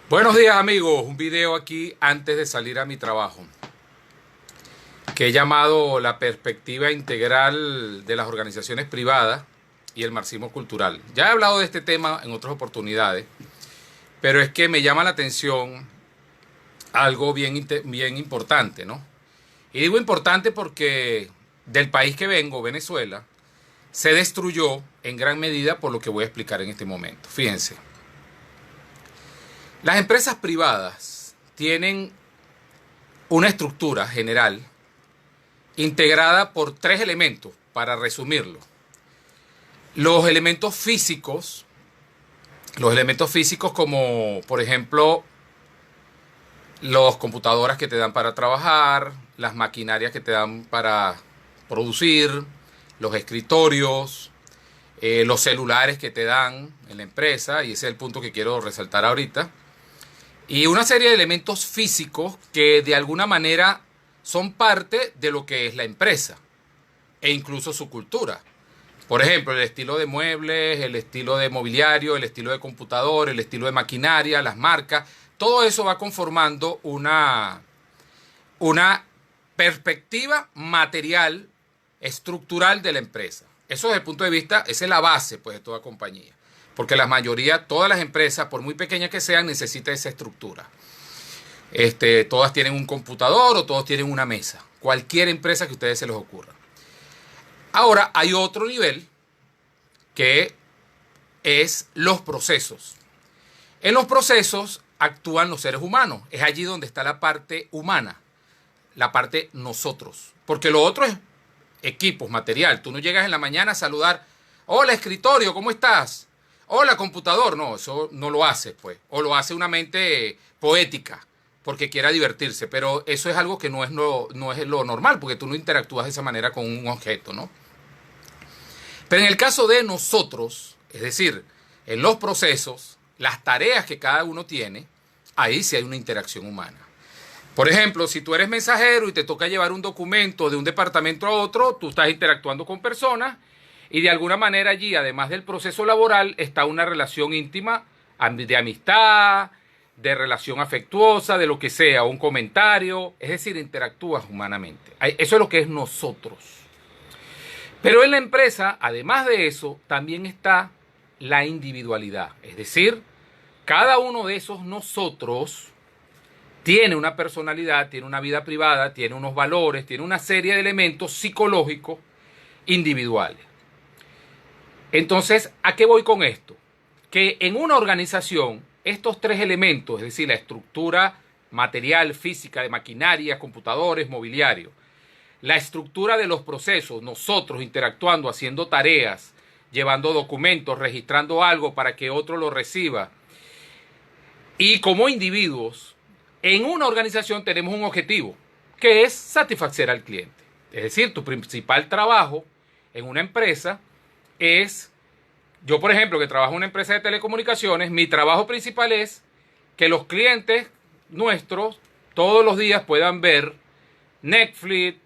Buenos días amigos, un video aquí antes de salir a mi trabajo que he llamado la perspectiva integral de las organizaciones privadas y el marxismo cultural. Ya he hablado de este tema en otras oportunidades, pero es que me llama la atención algo bien importante, ¿no? Y digo importante porque del país que vengo, Venezuela, se destruyó en gran medida por lo que voy a explicar en este momento. Fíjense. Las empresas privadas tienen una estructura general integrada por tres elementos, para resumirlo. Los elementos físicos como por ejemplo las computadoras que te dan para trabajar, las maquinarias que te dan para producir, los escritorios, los celulares que te dan en la empresa, y ese es el punto que quiero resaltar ahorita. Y una serie de elementos físicos que de alguna manera son parte de lo que es la empresa e incluso su cultura. Por ejemplo, el estilo de muebles, el estilo de mobiliario, el estilo de computador, el estilo de maquinaria, las marcas. Todo eso va conformando una perspectiva material, estructural de la empresa. Eso desde el punto de vista, esa es la base pues, de toda compañía. Porque la mayoría, todas las empresas, por muy pequeñas que sean, necesitan esa estructura. Todas tienen un computador o todos tienen una mesa. Cualquier empresa que a ustedes se les ocurra. Ahora, hay otro nivel que es los procesos. En los procesos actúan los seres humanos. Es allí donde está la parte humana, la parte nosotros. Porque lo otro es equipos, material. Tú no llegas en la mañana a saludar, hola escritorio, ¿cómo estás? Hola computador. No, eso no lo hace, pues. O lo hace una mente poética, porque quiera divertirse. Pero eso es algo que no es lo normal, porque tú no interactúas de esa manera con un objeto, ¿no? Pero en el caso de nosotros, es decir, en los procesos, las tareas que cada uno tiene, ahí sí hay una interacción humana. Por ejemplo, si tú eres mensajero y te toca llevar un documento de un departamento a otro, tú estás interactuando con personas y de alguna manera allí, además del proceso laboral, está una relación íntima de amistad, de relación afectuosa, de lo que sea, un comentario, es decir, interactúas humanamente. Eso es lo que es nosotros. Pero en la empresa, además de eso, también está la individualidad. Es decir, cada uno de esos nosotros tiene una personalidad, tiene una vida privada, tiene unos valores, tiene una serie de elementos psicológicos individuales. Entonces, ¿a qué voy con esto? Que en una organización, estos tres elementos, es decir, la estructura material, física, de maquinaria, computadores, mobiliario, la estructura de los procesos, nosotros interactuando, haciendo tareas, llevando documentos, registrando algo para que otro lo reciba, y como individuos, en una organización tenemos un objetivo, que es satisfacer al cliente. Es decir, tu principal trabajo en una empresa es, yo por ejemplo que trabajo en una empresa de telecomunicaciones, mi trabajo principal es que los clientes nuestros todos los días puedan ver Netflix,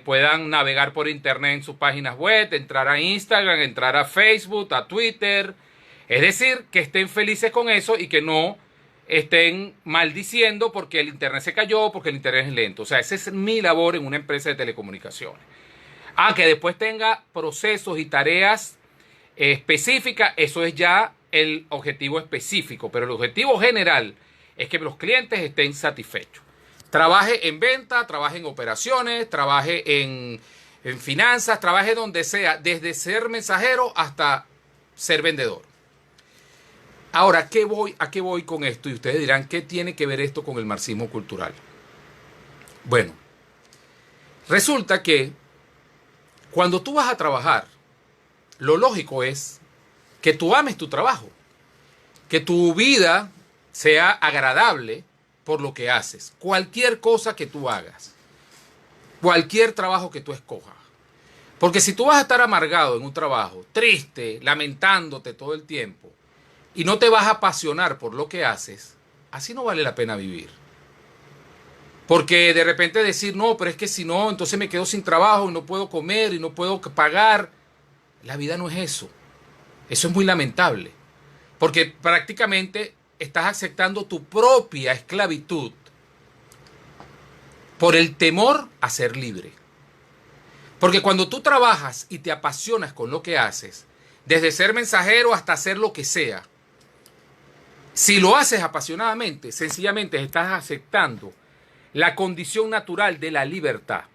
puedan navegar por internet en sus páginas web, entrar a Instagram, entrar a Facebook, a Twitter. Es decir, que estén felices con eso y que no estén maldiciendo porque el internet se cayó, porque el internet es lento. O sea, esa es mi labor en una empresa de telecomunicaciones. Que después tenga procesos y tareas específicas, eso es ya el objetivo específico. Pero el objetivo general es que los clientes estén satisfechos. Trabaje en venta, trabaje en operaciones, trabaje en finanzas, trabaje donde sea, desde ser mensajero hasta ser vendedor. Ahora, ¿a qué voy con esto? Y ustedes dirán, ¿qué tiene que ver esto con el marxismo cultural? Bueno, resulta que cuando tú vas a trabajar, lo lógico es que tú ames tu trabajo, que tu vida sea agradable por lo que haces. Cualquier cosa que tú hagas, cualquier trabajo que tú escojas. Porque si tú vas a estar amargado en un trabajo, triste, lamentándote todo el tiempo, y no te vas a apasionar por lo que haces, así no vale la pena vivir. Porque de repente decir, no, pero es que si no, entonces me quedo sin trabajo y no puedo comer y no puedo pagar. La vida no es eso. Eso es muy lamentable. Porque prácticamente estás aceptando tu propia esclavitud por el temor a ser libre. Porque cuando tú trabajas y te apasionas con lo que haces, desde ser mensajero hasta hacer lo que sea, si lo haces apasionadamente, sencillamente estás aceptando la condición natural de la libertad.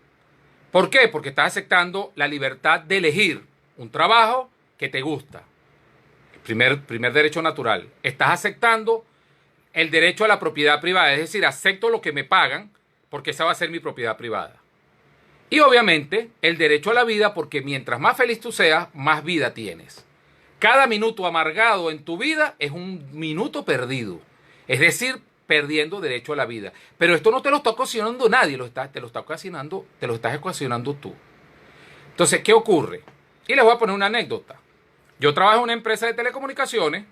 ¿Por qué? Porque estás aceptando la libertad de elegir un trabajo que te gusta. Primer derecho natural. Estás aceptando el derecho a la propiedad privada, es decir, acepto lo que me pagan porque esa va a ser mi propiedad privada. Y obviamente el derecho a la vida, porque mientras más feliz tú seas, más vida tienes. Cada minuto amargado en tu vida es un minuto perdido. Es decir, perdiendo derecho a la vida. Pero esto no te lo está ocasionando nadie, te lo estás ocasionando tú. Entonces, ¿qué ocurre? Y les voy a poner una anécdota. Yo trabajo en una empresa de telecomunicaciones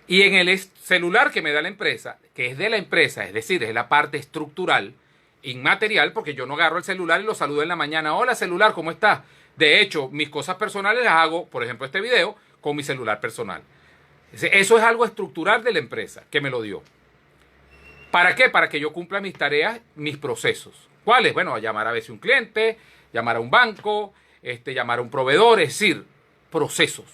y en el celular que me da la empresa, que es de la empresa, es decir, es la parte estructural, inmaterial, porque yo no agarro el celular y lo saludo en la mañana. Hola celular, ¿cómo estás? De hecho, mis cosas personales las hago, por ejemplo, este video, con mi celular personal. Eso es algo estructural de la empresa que me lo dio. ¿Para qué? Para que yo cumpla mis tareas, mis procesos. ¿Cuáles? Bueno, llamar a veces a un cliente, llamar a un banco, llamar a un proveedor, es decir, procesos.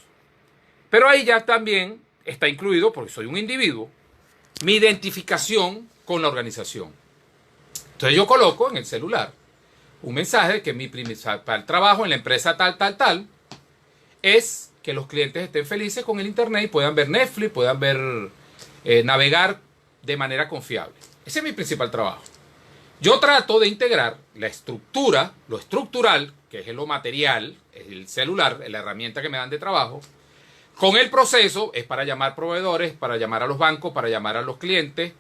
Pero ahí ya también está incluido, porque soy un individuo, mi identificación con la organización. Entonces yo coloco en el celular un mensaje de que mi principal trabajo en la empresa tal, es que los clientes estén felices con el internet y puedan ver Netflix, puedan ver, navegar de manera confiable. Ese es mi principal trabajo. Yo trato de integrar la estructura, lo estructural, que es lo material, el celular, la herramienta que me dan de trabajo, con el proceso, es para llamar proveedores, para llamar a los bancos, para llamar a los clientes.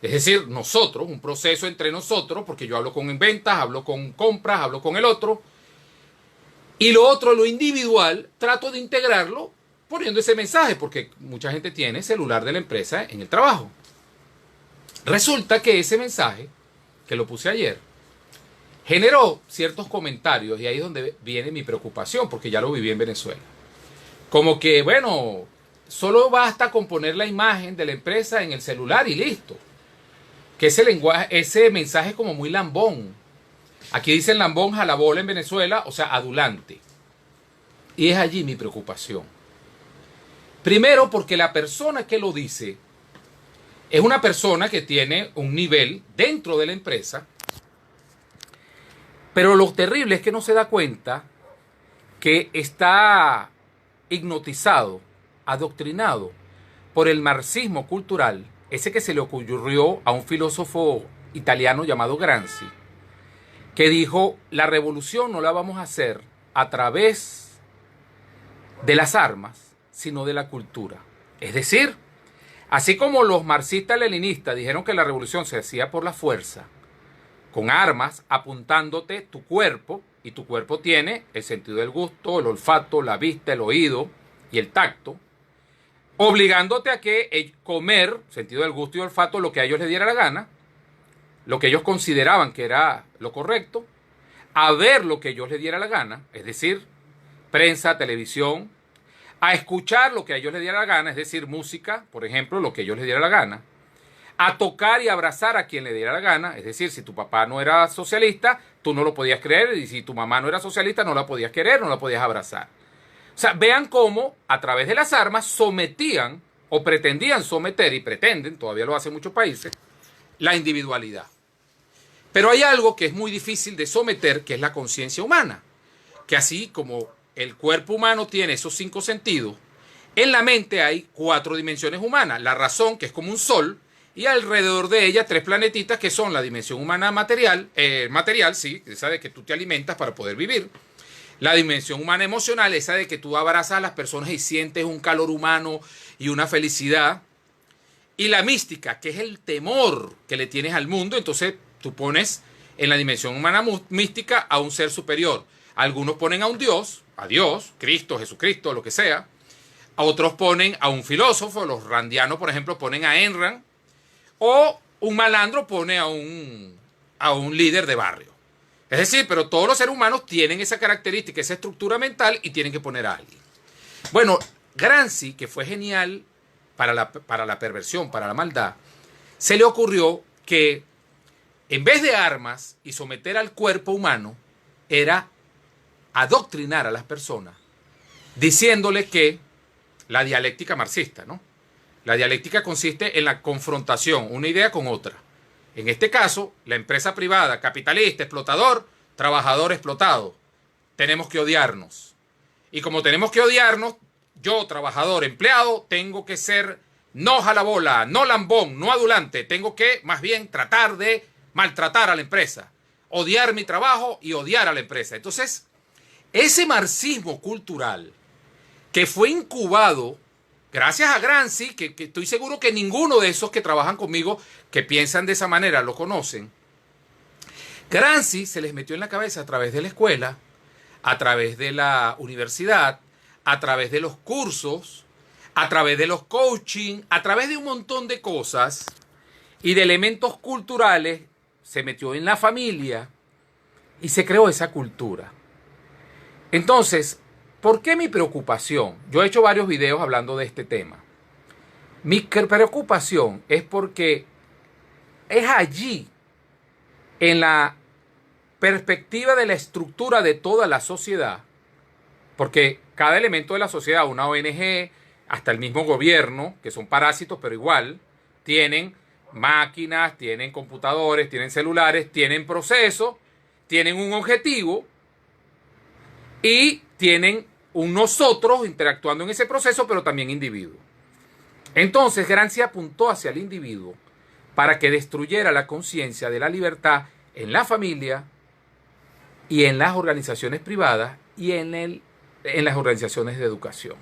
Es decir, nosotros, un proceso entre nosotros, porque yo hablo con ventas, hablo con compras, hablo con el otro. Y lo otro, lo individual, trato de integrarlo poniendo ese mensaje, porque mucha gente tiene celular de la empresa en el trabajo. Resulta que ese mensaje, que lo puse ayer, generó ciertos comentarios y ahí es donde viene mi preocupación, porque ya lo viví en Venezuela. Como que, bueno, solo basta con poner la imagen de la empresa en el celular y listo. Que ese lenguaje, ese mensaje es como muy lambón. Aquí dicen lambón, jalabola en Venezuela, o sea, adulante. Y es allí mi preocupación. Primero, porque la persona que lo dice es una persona que tiene un nivel dentro de la empresa, pero lo terrible es que no se da cuenta que está hipnotizado, adoctrinado por el marxismo cultural, ese que se le ocurrió a un filósofo italiano llamado Gramsci, que dijo, la revolución no la vamos a hacer a través de las armas, sino de la cultura. Es decir, así como los marxistas-leninistas dijeron que la revolución se hacía por la fuerza, con armas apuntándote tu cuerpo, y tu cuerpo tiene el sentido del gusto, el olfato, la vista, el oído y el tacto, obligándote a que comer, sentido del gusto y olfato, lo que a ellos les diera la gana, lo que ellos consideraban que era lo correcto, a ver lo que ellos les diera la gana, es decir, prensa, televisión, a escuchar lo que a ellos les diera la gana, es decir, música, por ejemplo, lo que a ellos les diera la gana, a tocar y abrazar a quien le diera la gana, es decir, si tu papá no era socialista, tú no lo podías creer, y si tu mamá no era socialista, no la podías querer, no la podías abrazar. O sea, vean cómo a través de las armas sometían o pretendían someter, y pretenden, todavía lo hacen muchos países, la individualidad. Pero hay algo que es muy difícil de someter, que es la conciencia humana, que así como el cuerpo humano tiene esos 5 sentidos, en la mente hay 4 dimensiones humanas. La razón, que es como un sol, y alrededor de ella 3 planetitas que son la dimensión humana material, sí, esa de que tú te alimentas para poder vivir. La dimensión humana emocional, esa de que tú abrazas a las personas y sientes un calor humano y una felicidad. Y la mística, que es el temor que le tienes al mundo. Entonces tú pones en la dimensión humana mística a un ser superior. Algunos ponen a un Dios, a Dios, Cristo, Jesucristo, lo que sea. A otros ponen a un filósofo, los randianos, por ejemplo, ponen a Ayn Rand. O un malandro pone a un líder de barrio. Es decir, pero todos los seres humanos tienen esa característica, esa estructura mental y tienen que poner a alguien. Bueno, Gramsci, que fue genial para la perversión, para la maldad, se le ocurrió que en vez de armas y someter al cuerpo humano, era adoctrinar a las personas, diciéndole que la dialéctica marxista, ¿no? La dialéctica consiste en la confrontación, una idea con otra. En este caso, la empresa privada, capitalista, explotador, trabajador explotado. Tenemos que odiarnos. Y como tenemos que odiarnos, yo, trabajador, empleado, tengo que ser no jalabola, no lambón, no adulante. Tengo que, más bien, tratar de maltratar a la empresa. Odiar mi trabajo y odiar a la empresa. Entonces, ese marxismo cultural que fue incubado gracias a Gramsci, que estoy seguro que ninguno de esos que trabajan conmigo, que piensan de esa manera, lo conocen. Gramsci se les metió en la cabeza a través de la escuela, a través de la universidad, a través de los cursos, a través de los coaching, a través de un montón de cosas y de elementos culturales, se metió en la familia y se creó esa cultura. Entonces, ¿por qué mi preocupación? Yo he hecho varios videos hablando de este tema. Mi preocupación es porque es allí, en la perspectiva de la estructura de toda la sociedad, porque cada elemento de la sociedad, una ONG, hasta el mismo gobierno, que son parásitos, pero igual, tienen máquinas, tienen computadores, tienen celulares, tienen procesos, tienen un objetivo y tienen un nosotros interactuando en ese proceso, pero también individuos. Entonces, Gramsci apuntó hacia el individuo para que destruyera la conciencia de la libertad en la familia y en las organizaciones privadas y en las organizaciones de educación.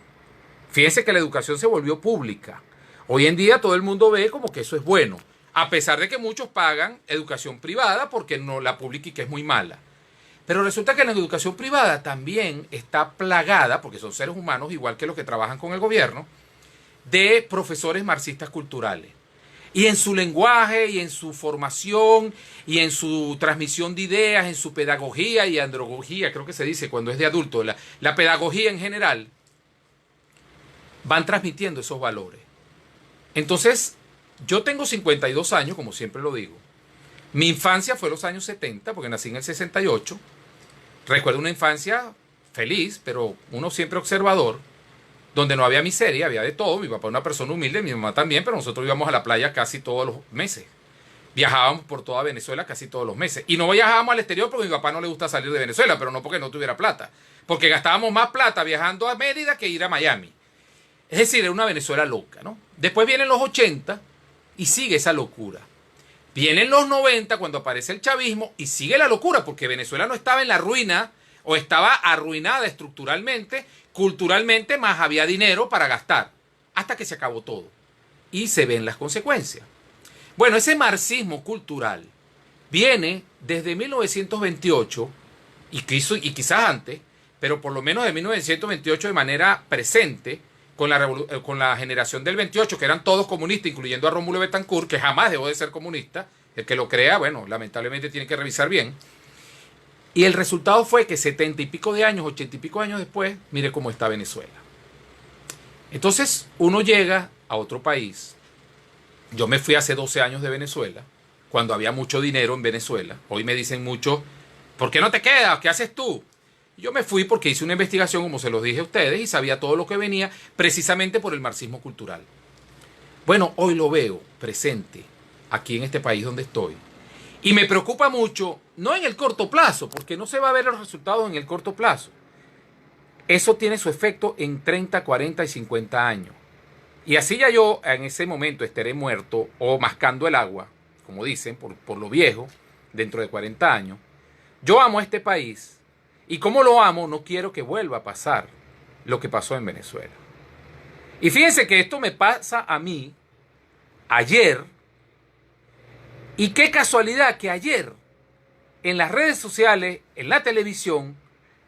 Fíjense que la educación se volvió pública. Hoy en día todo el mundo ve como que eso es bueno, a pesar de que muchos pagan educación privada porque no la pública y que es muy mala. Pero resulta que la educación privada también está plagada, porque son seres humanos igual que los que trabajan con el gobierno, de profesores marxistas culturales. Y en su lenguaje, y en su formación, y en su transmisión de ideas, en su pedagogía y andragogía, creo que se dice cuando es de adulto, la pedagogía en general, van transmitiendo esos valores. Entonces, yo tengo 52 años, como siempre lo digo. Mi infancia fue los años 70, porque nací en el 68. Recuerdo una infancia feliz, pero uno siempre observador, donde no había miseria, había de todo. Mi papá era una persona humilde, mi mamá también, pero nosotros íbamos a la playa casi todos los meses. Viajábamos por toda Venezuela casi todos los meses. Y no viajábamos al exterior porque a mi papá no le gusta salir de Venezuela, pero no porque no tuviera plata. Porque gastábamos más plata viajando a Mérida que ir a Miami. Es decir, era una Venezuela loca, ¿no? Después vienen los 80 y sigue esa locura. Vienen los 90 cuando aparece el chavismo y sigue la locura porque Venezuela no estaba en la ruina o estaba arruinada estructuralmente, culturalmente, más había dinero para gastar, hasta que se acabó todo. Y se ven las consecuencias. Bueno, ese marxismo cultural viene desde 1928 y quizás antes, pero por lo menos de 1928 de manera presente, con la generación del 28, que eran todos comunistas, incluyendo a Rómulo Betancourt, que jamás dejó de ser comunista. El que lo crea, bueno, lamentablemente tiene que revisar bien. Y el resultado fue que 70 y pico de años, 80 y pico de años después, mire cómo está Venezuela. Entonces, uno llega a otro país. Yo me fui hace 12 años de Venezuela, cuando había mucho dinero en Venezuela. Hoy me dicen mucho, ¿por qué no te quedas? ¿Qué haces tú? Yo me fui porque hice una investigación, como se los dije a ustedes, y sabía todo lo que venía precisamente por el marxismo cultural. Bueno, hoy lo veo presente aquí en este país donde estoy. Y me preocupa mucho, no en el corto plazo, porque no se va a ver los resultados en el corto plazo. Eso tiene su efecto en 30, 40 y 50 años. Y así ya yo en ese momento estaré muerto o mascando el agua, como dicen, por lo viejo, dentro de 40 años. Yo amo a este país. Y como lo amo, no quiero que vuelva a pasar lo que pasó en Venezuela. Y fíjense que esto me pasa a mí ayer. Y qué casualidad que ayer en las redes sociales, en la televisión,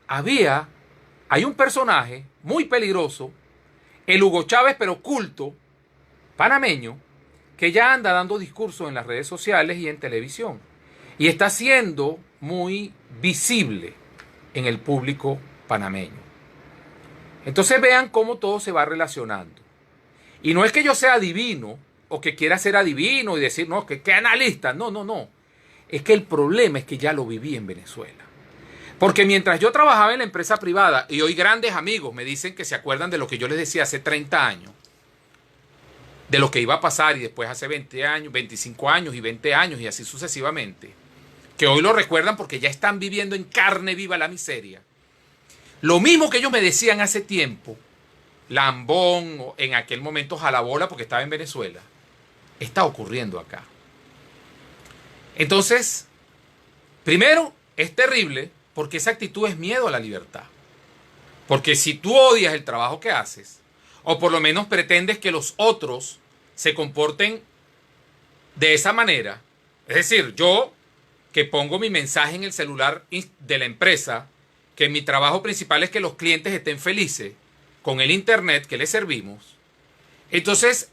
hay un personaje muy peligroso, el Hugo Chávez, pero culto, panameño, que ya anda dando discursos en las redes sociales y en televisión. Y está siendo muy visible en el público panameño. Entonces vean cómo todo se va relacionando. Y no es que yo sea adivino o que quiera ser adivino y decir, no, que analista. No, no, no. Es que el problema es que ya lo viví en Venezuela. Porque mientras yo trabajaba en la empresa privada, y hoy grandes amigos me dicen que se acuerdan de lo que yo les decía hace 30 años, de lo que iba a pasar, y después hace 20 años, 25 años y 20 años y así sucesivamente, que hoy lo recuerdan porque ya están viviendo en carne viva la miseria. Lo mismo que ellos me decían hace tiempo, Lambón, o en aquel momento Jalabola, porque estaba en Venezuela, está ocurriendo acá. Entonces, primero, es terrible porque esa actitud es miedo a la libertad. Porque si tú odias el trabajo que haces, o por lo menos pretendes que los otros se comporten de esa manera, es decir, yo que pongo mi mensaje en el celular de la empresa, que mi trabajo principal es que los clientes estén felices con el internet que les servimos, entonces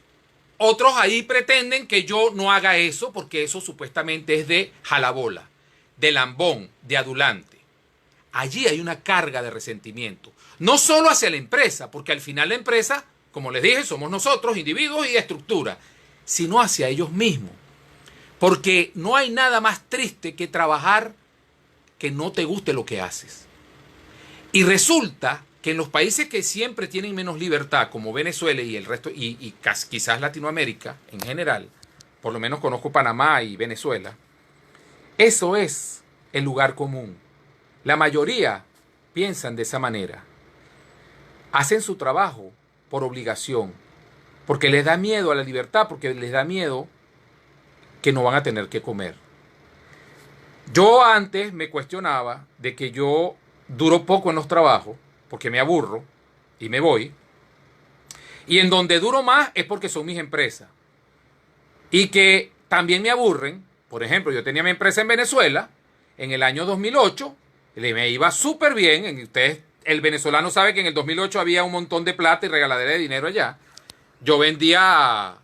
otros ahí pretenden que yo no haga eso porque eso supuestamente es de jalabola, de lambón, de adulante. Allí hay una carga de resentimiento, no solo hacia la empresa, porque al final la empresa, como les dije, somos nosotros, individuos y estructura, sino hacia ellos mismos. Porque no hay nada más triste que trabajar que no te guste lo que haces. Y resulta que en los países que siempre tienen menos libertad, como Venezuela y el resto, y quizás Latinoamérica en general, por lo menos conozco Panamá y Venezuela, eso es el lugar común. La mayoría piensan de esa manera. Hacen su trabajo por obligación, porque les da miedo a la libertad, porque les da miedo que no van a tener que comer. Yo antes me cuestionaba de que yo duro poco en los trabajos, porque me aburro y me voy. Y en donde duro más es porque son mis empresas. Y que también me aburren. Por ejemplo, yo tenía mi empresa en Venezuela en el año 2008. Me iba súper bien. Ustedes, el venezolano sabe que en el 2008 había un montón de plata y regaladera de dinero allá. Yo vendía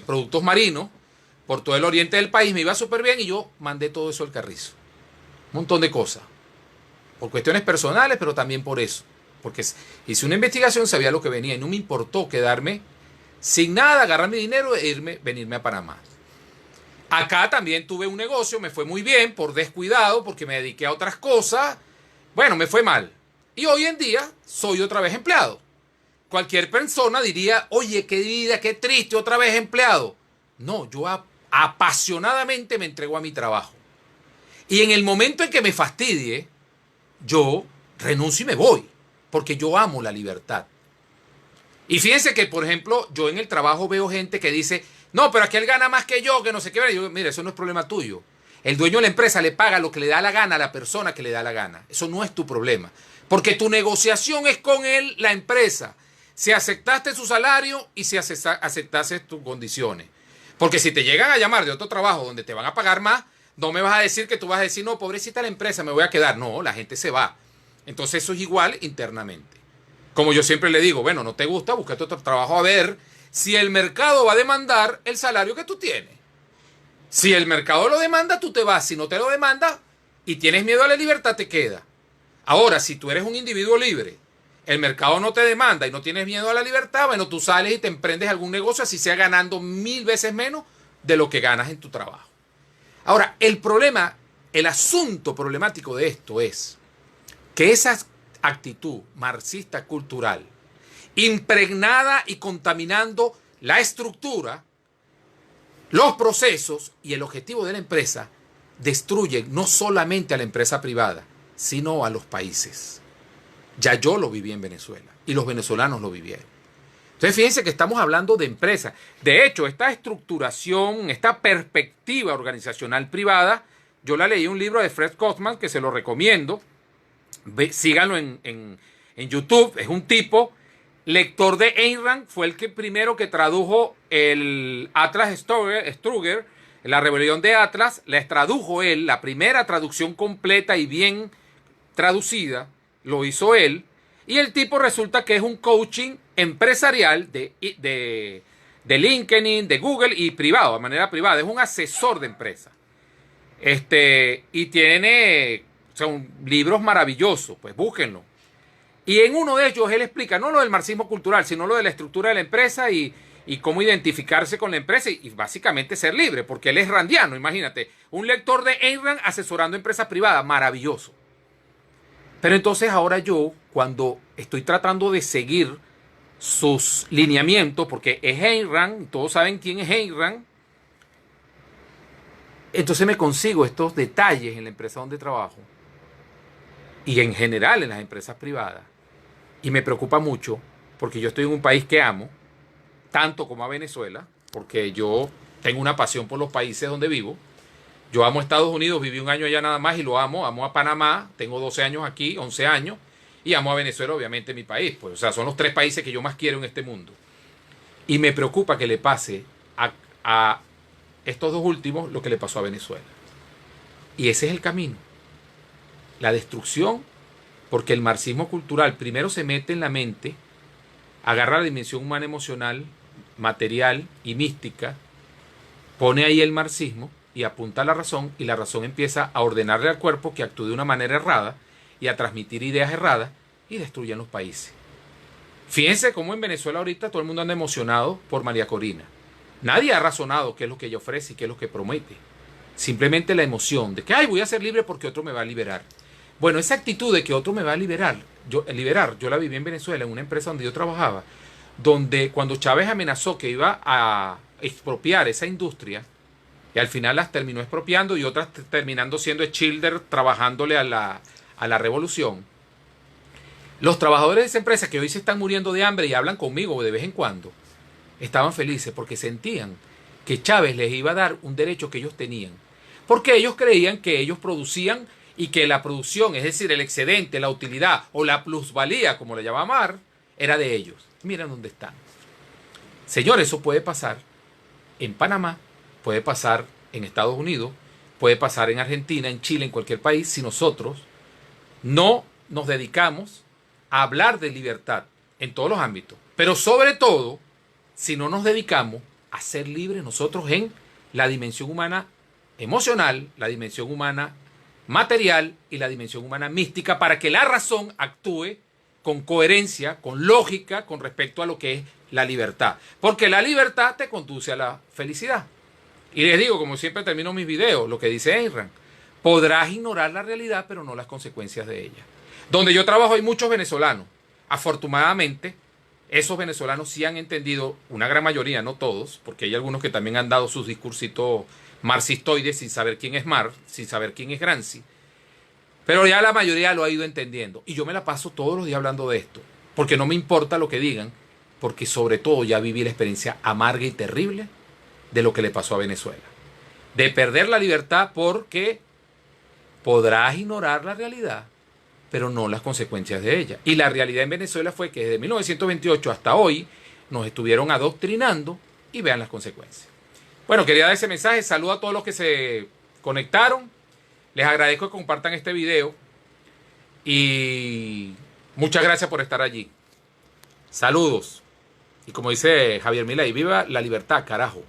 productos marinos por todo el oriente del país. Me iba súper bien y yo mandé todo eso al carrizo. Un montón de cosas. Por cuestiones personales, pero también por eso. Porque hice una investigación, sabía lo que venía y no me importó quedarme sin nada, agarrar mi dinero e venirme a Panamá. Acá también tuve un negocio, me fue muy bien por descuidado, porque me dediqué a otras cosas. Bueno, me fue mal. Y hoy en día soy otra vez empleado. Cualquier persona diría, oye, qué vida, qué triste, otra vez empleado. No, yo apasionadamente me entrego a mi trabajo. Y en el momento en que me fastidie, yo renuncio y me voy, porque yo amo la libertad. Y fíjense que, por ejemplo, yo en el trabajo veo gente que dice, no, pero aquí él gana más que yo, que no sé qué. Yo, mira, eso no es problema tuyo. El dueño de la empresa le paga lo que le da la gana a la persona que le da la gana. Eso no es tu problema. Porque tu negociación es con él, la empresa. Si aceptaste su salario y si aceptaste tus condiciones. Porque si te llegan a llamar de otro trabajo donde te van a pagar más, no me vas a decir que tú vas a decir, no, pobrecita la empresa, me voy a quedar. No, la gente se va. Entonces eso es igual internamente. Como yo siempre le digo, bueno, no te gusta, búscate otro trabajo a ver si el mercado va a demandar el salario que tú tienes. Si el mercado lo demanda, tú te vas. Si no te lo demanda y tienes miedo a la libertad, te queda. Ahora, si tú eres un individuo libre, el mercado no te demanda y no tienes miedo a la libertad, bueno, tú sales y te emprendes algún negocio, así sea ganando 1000 veces menos de lo que ganas en tu trabajo. Ahora, el problema, el asunto problemático de esto es que esa actitud marxista cultural, impregnada y contaminando la estructura, los procesos y el objetivo de la empresa, destruyen no solamente a la empresa privada, sino a los países. Ya yo lo viví en Venezuela y los venezolanos lo vivieron. Entonces fíjense que estamos hablando de empresas. De hecho, esta estructuración, esta perspectiva organizacional privada, yo la leí en un libro de Fred Kaufman que se lo recomiendo. Síganlo en YouTube. Es un tipo, lector de Ayn Rand, fue el primero que tradujo el Atlas Shrugged, la rebelión de Atlas, la tradujo él, la primera traducción completa y bien traducida, lo hizo él. Y el tipo resulta que es un coaching empresarial de LinkedIn, de Google y privado, de manera privada. Es un asesor de empresa. Y tiene, son libros maravillosos, pues búsquenlo. Y en uno de ellos él explica no lo del marxismo cultural, sino lo de la estructura de la empresa y cómo identificarse con la empresa y básicamente ser libre, porque él es randiano, imagínate, un lector de Ayn Rand asesorando empresas privadas, maravilloso. Pero entonces ahora yo, cuando estoy tratando de seguir sus lineamientos, porque es Ayn Rand, todos saben quién es Ayn Rand, entonces me consigo estos detalles en la empresa donde trabajo y en general en las empresas privadas. Y me preocupa mucho porque yo estoy en un país que amo, tanto como a Venezuela, porque yo tengo una pasión por los países donde vivo. Yo amo Estados Unidos, viví un año allá nada más y lo amo. Amo a Panamá, tengo 12 años aquí, 11 años. Y amo a Venezuela, obviamente, mi país. Pues, o sea, son los 3 países que yo más quiero en este mundo. Y me preocupa que le pase a estos 2 últimos lo que le pasó a Venezuela. Y ese es el camino. La destrucción, porque el marxismo cultural primero se mete en la mente, agarra la dimensión humana emocional, material y mística, pone ahí el marxismo y apunta a la razón, y la razón empieza a ordenarle al cuerpo que actúe de una manera errada y a transmitir ideas erradas y destruyen los países. Fíjense cómo en Venezuela ahorita todo el mundo anda emocionado por María Corina. Nadie ha razonado qué es lo que ella ofrece y qué es lo que promete. Simplemente la emoción de que ay, voy a ser libre porque otro me va a liberar. Bueno, esa actitud de que otro me va a liberar, yo la viví en Venezuela, en una empresa donde yo trabajaba, donde cuando Chávez amenazó que iba a expropiar esa industria, y al final las terminó expropiando y otras terminando siendo Schilder trabajándole a la revolución, los trabajadores de esa empresa que hoy se están muriendo de hambre y hablan conmigo de vez en cuando, estaban felices porque sentían que Chávez les iba a dar un derecho que ellos tenían. Porque ellos creían que ellos producían y que la producción, es decir, el excedente, la utilidad o la plusvalía, como le llama Mar, era de ellos. Miren dónde están. Señores, eso puede pasar en Panamá, puede pasar en Estados Unidos, puede pasar en Argentina, en Chile, en cualquier país, si nosotros no nos dedicamos a hablar de libertad en todos los ámbitos. Pero sobre todo, si no nos dedicamos a ser libres nosotros en la dimensión humana emocional, la dimensión humana material y la dimensión humana mística, para que la razón actúe con coherencia, con lógica, con respecto a lo que es la libertad. Porque la libertad te conduce a la felicidad. Y les digo, como siempre termino mis videos, lo que dice Ayn Rand: podrás ignorar la realidad, pero no las consecuencias de ella. Donde yo trabajo hay muchos venezolanos. Afortunadamente, esos venezolanos sí han entendido, una gran mayoría, no todos, porque hay algunos que también han dado sus discursitos marxistoides sin saber quién es Marx, sin saber quién es Gramsci. Pero ya la mayoría lo ha ido entendiendo. Y yo me la paso todos los días hablando de esto, porque no me importa lo que digan, porque sobre todo ya viví la experiencia amarga y terrible de lo que le pasó a Venezuela. De perder la libertad porque podrás ignorar la realidad, pero no las consecuencias de ella. Y la realidad en Venezuela fue que desde 1928 hasta hoy nos estuvieron adoctrinando y vean las consecuencias. Bueno, quería dar ese mensaje. Saludo a todos los que se conectaron. Les agradezco que compartan este video y muchas gracias por estar allí. Saludos. Y como dice Javier Milei, viva la libertad, carajo.